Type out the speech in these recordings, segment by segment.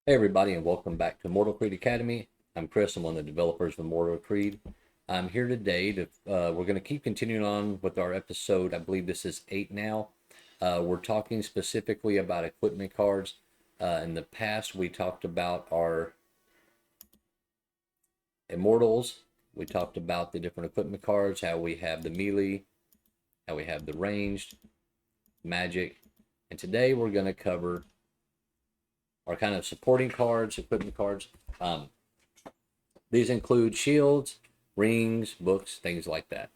Hey everybody, and welcome back to Immortal Creed Academy. I'm Chris. I'm one of the developers of Immortal Creed. I'm here today to we're going to keep continuing on with our episode. I believe this is 8 now. We're talking specifically about equipment cards. In the past, we talked about our immortals. We talked about the different equipment cards, how we have the melee, how we have the ranged, magic, and today we're going to cover our kind of supporting cards, equipment cards. Um, These include shields, rings, books, things like that.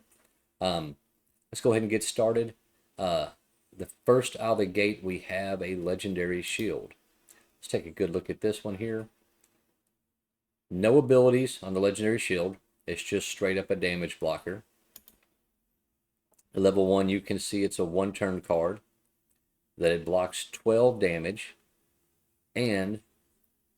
Let's go ahead and get started. Uh, the first out of the gate, we have a legendary shield. Let's take a good look at this one here. No abilities on the legendary shield. It's just straight up a damage blocker. At level 1, you can see it's a one-turn card that it blocks 12 damage and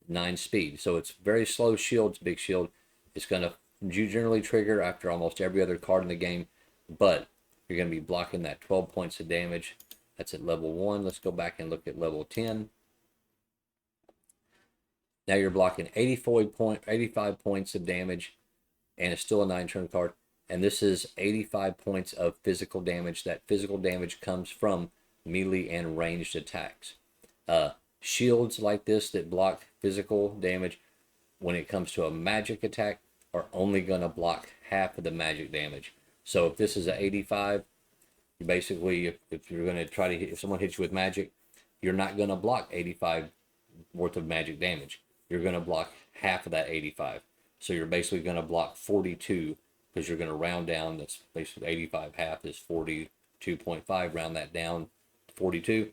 9 speed. So it's very slow shield. It's a big shield. It's going to generally trigger after almost every other card in the game, but you're going to be blocking that 12 points of damage. That's at level 1. Let's go back and look at level 10. Now you're blocking 85 points of damage, and it's still a 9-turn card. And this is 85 points of physical damage. That physical damage comes from melee and ranged attacks. Shields like this that block physical damage, when it comes to a magic attack, are only going to block half of the magic damage. So if this is an 85, you basically, if you're going to try to hit, if someone hits you with magic, you're not going to block 85 worth of magic damage. You're going to block half of that 85. So you're basically going to block 42, because you're going to round down. That's basically 85. Half is 42.5. Round that down to 42.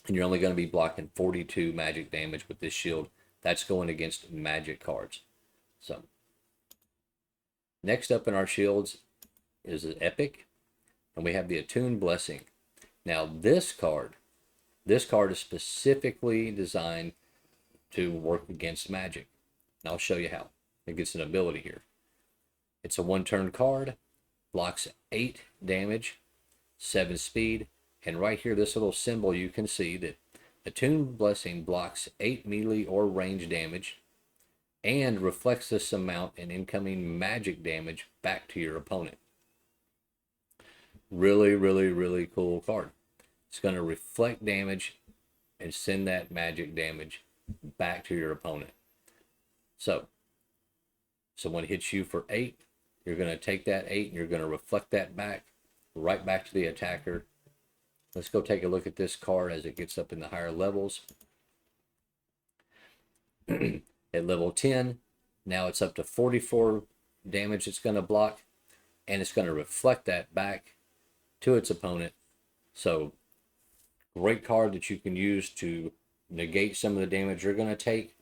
And you're only going to be blocking 42 magic damage with this shield. That's going against magic cards. So next up in our shields is an epic, and we have the Attuned Blessing. Now this card is specifically designed to work against magic. And I'll show you how. It gets an ability here. It's a one-turn card, blocks 8 damage, 7 speed, and right here, this little symbol, you can see that Attuned Blessing blocks 8 melee or range damage and reflects this amount in incoming magic damage back to your opponent. Really, really, really cool card. It's going to reflect damage and send that magic damage back to your opponent. So, someone hits you for 8, you're going to take that 8 and you're going to reflect that back, right back to the attacker. Let's go take a look at this card as it gets up in the higher levels. At level 10, now it's up to 44 damage it's going to block, and it's going to reflect that back to its opponent. So, great card that you can use to negate some of the damage you're going to take,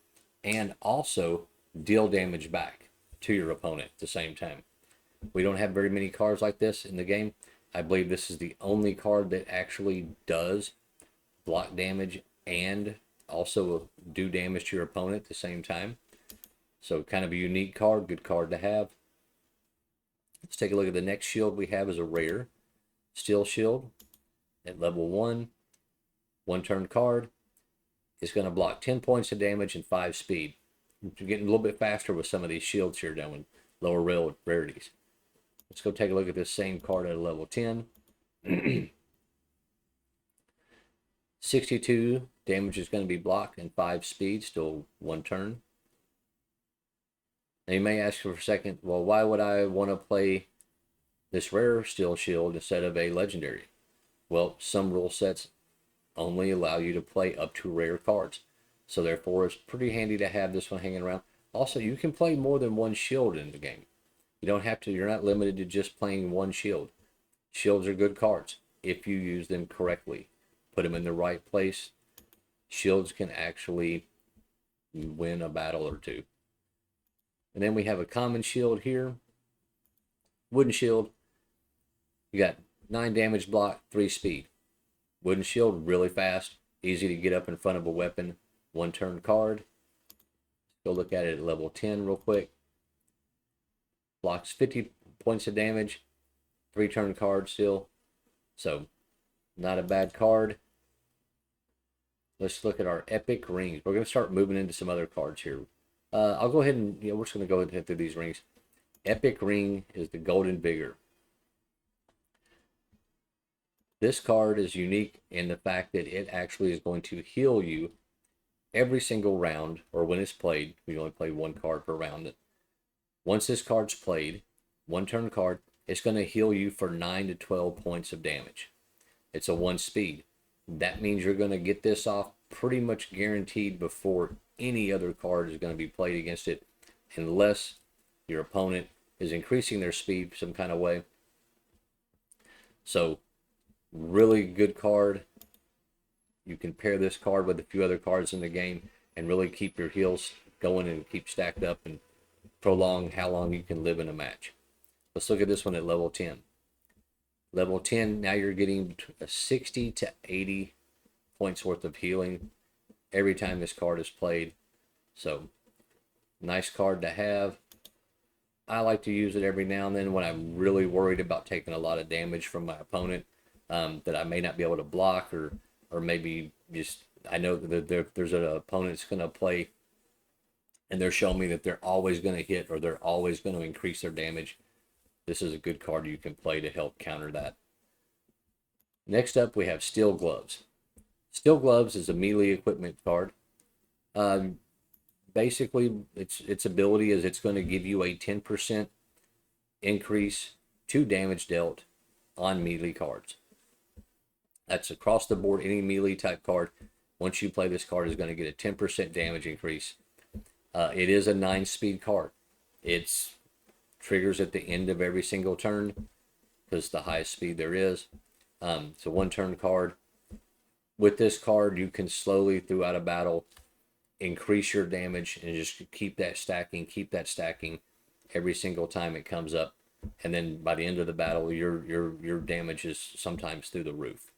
and also deal damage back to your opponent at the same time. We don't have very many cards like this in the game. I believe this is the only card that actually does block damage and also do damage to your opponent at the same time. So kind of a unique card, good card to have. Let's take a look at the next shield we have is a rare Steel Shield at level 1. One-turn card. It's going to block 10 points of damage and 5 speed. You're getting a little bit faster with some of these shields here down lower rarities. Let's go take a look at this same card at a level 10. 62 damage is going to be blocked and 5 speed, still one turn. Now you may ask for a second, well, why would I want to play this rare Steel Shield instead of a legendary? Well, some rule sets only allow you to play up to rare cards. So therefore, it's pretty handy to have this one hanging around. Also, you can play more than one shield in the game. You don't have to, you're not limited to just playing one shield. Shields are good cards if you use them correctly. Put them in the right place. Shields can actually win a battle or two. And then we have a common shield here. Wooden shield. You got 9 damage block, 3 speed. Wooden shield, really fast. Easy to get up in front of a weapon. One-turn card. Go look at it at level 10 real quick. Blocks 50 points of damage. 3-turn card still. So, not a bad card. let's look at our epic rings. We're going to start moving into some other cards here. I'll go ahead and, we're just going to go ahead and through these rings. Epic ring is the Golden Vigor. This card is unique in the fact that it actually is going to heal you every single round, or when it's played. We only play one card per round. Once this card's played, one turn card, it's going to heal you for 9 to 12 points of damage. It's a 1 speed. That means you're going to get this off pretty much guaranteed before any other card is going to be played against it, unless your opponent is increasing their speed some kind of way. So, really good card. You can pair this card with a few other cards in the game and really keep your heals going and keep stacked up and prolong how long you can live in a match. Let's look at this one at level 10. Level 10, now you're getting 60 to 80 points worth of healing every time this card is played. So, nice card to have. I like to use it every now and then when I'm really worried about taking a lot of damage from my opponent that I may not be able to block, or maybe just I know that there's an opponent that's going to play and they're showing me that they're always going to hit or they're always going to increase their damage. This is a good card you can play to help counter that. Next up, we have Steel Gloves. Steel Gloves is a melee equipment card. Basically, its ability is it's going to give you a 10% increase to damage dealt on melee cards. That's across the board. Any melee type card, once you play this card, is going to get a 10% damage increase. It is a 9-speed card. It's triggers at the end of every single turn because the highest speed there is. It's a 1-turn card. With this card, you can slowly throughout a battle increase your damage and just keep that stacking every single time it comes up. And then by the end of the battle, your damage is sometimes through the roof.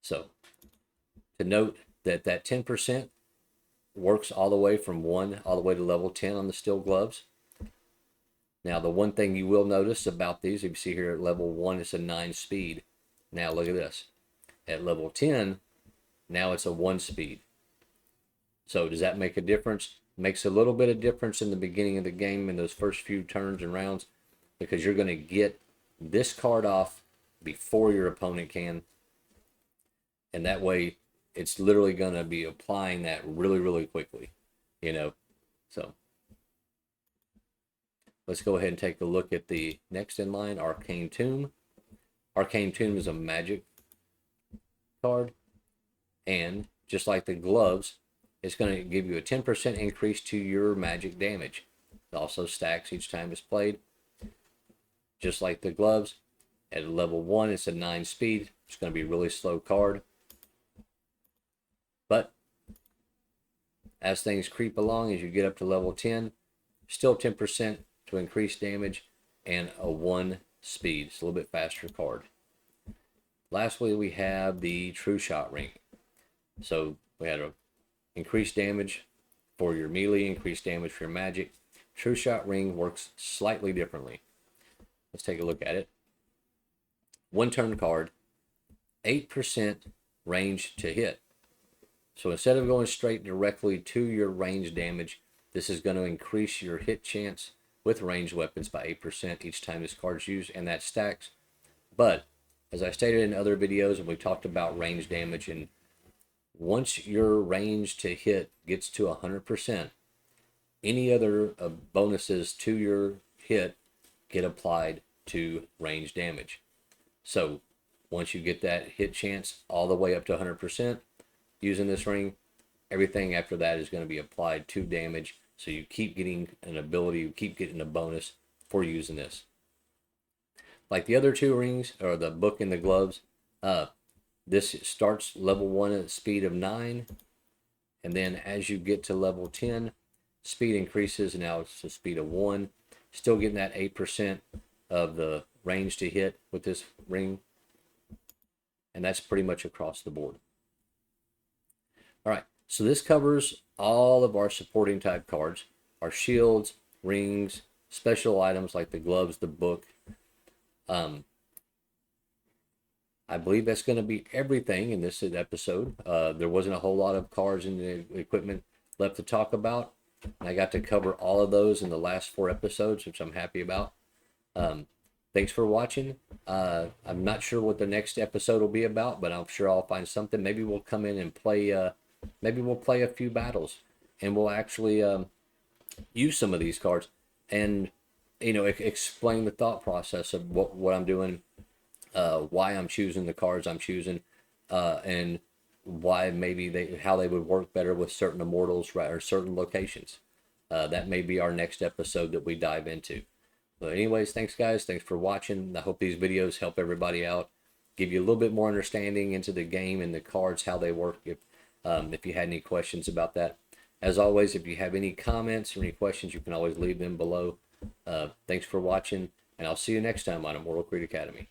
So to note that 10% works all the way from 1 all the way to level 10 on the Steel Gloves. Now, the one thing you will notice about these, if you see here at level 1, it's a 9 speed. Now look at this. At level 10, now it's a 1 speed. So does that make a difference? Makes a little bit of difference in the beginning of the game in those first few turns and rounds, because you're going to get this card off before your opponent can. And that way, it's literally going to be applying that really, really quickly, So let's go ahead and take a look at the next in line, Arcane Tomb. Arcane Tomb is a magic card. And just like the gloves, it's going to give you a 10% increase to your magic damage. It also stacks each time it's played. Just like the gloves, at level 1, it's a 9 speed. It's going to be a really slow card. But as things creep along, as you get up to level 10, still 10% to increase damage and a 1 speed. It's a little bit faster card. Lastly, we have the True Shot Ring. So we had a increased damage for your melee, increased damage for your magic. True Shot Ring works slightly differently. Let's take a look at it. 1-turn card, 8% range to hit. So instead of going straight directly to your range damage, this is going to increase your hit chance with ranged weapons by 8% each time this card's used, and that stacks. But as I stated in other videos, and we talked about range damage, and once your range to hit gets to 100%, any other bonuses to your hit get applied to range damage. So once you get that hit chance all the way up to 100% using this ring, everything after that is going to be applied to damage. So you keep getting an ability, you keep getting a bonus for using this. Like the other 2 rings, or the book and the gloves, this starts level 1 at a speed of 9. And then as you get to level 10, speed increases. Now it's a speed of 1. Still getting that 8% of the range to hit with this ring. And that's pretty much across the board. All right, so this covers all of our supporting type cards, our shields, rings, special items like the gloves, the book. I believe that's going to be everything in this episode. There wasn't a whole lot of cards and the equipment left to talk about. I got to cover all of those in the last 4 episodes, which I'm happy about. Thanks for watching. I'm not sure what the next episode will be about, but I'm sure I'll find something. Maybe we'll come in and play. Maybe we'll play a few battles, and we'll actually use some of these cards, and explain the thought process of what I'm doing, why I'm choosing the cards I'm choosing, and why maybe how they would work better with certain immortals, right, or certain locations. That may be our next episode that we dive into. But anyways, thanks guys. Thanks for watching. I hope these videos help everybody out, give you a little bit more understanding into the game and the cards, how they work. If you had any questions about that, as always, if you have any comments or any questions, you can always leave them below. Thanks for watching, and I'll see you next time on Immortal Creed Academy.